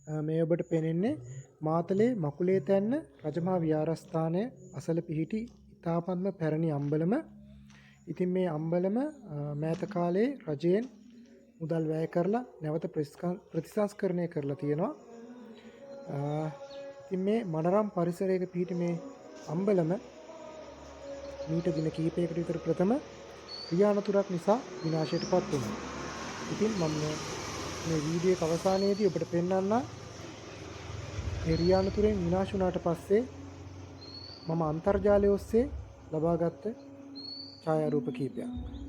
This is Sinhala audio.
මේ ඔබට පෙනෙන්නේ මාතලේ මකුලේ තැන්න රජමහා විහාරස්ථානය අසල පිහිටි ඉතාමත්ම පැරණි අම්බලම. ඉතින් මේ අම්බලම මෑත කාලේ රජයෙන් මුදල් වැය කරලා නැවත ප්‍රතිසංස්කරණය කරලා තියෙනවා. ඉතින් මේ මනරම් පරිසරයක පිහිටි මේ අම්බලම මීට දින කිහිපයකට විතර ප්‍රථම ක්‍රියානතුරක් නිසා විනාශයට පත් වුණා. ඉතින් මම මේ වීඩියෝ එක අවසානයේදී ඔබට පෙන්වන්න මේ ක්‍රියානතුරෙන් විනාශ වුණාට පස්සේ මම අන්තර්ජාලය ඔස්සේ ලබාගත් ඡායාරූප කිහිපයක්.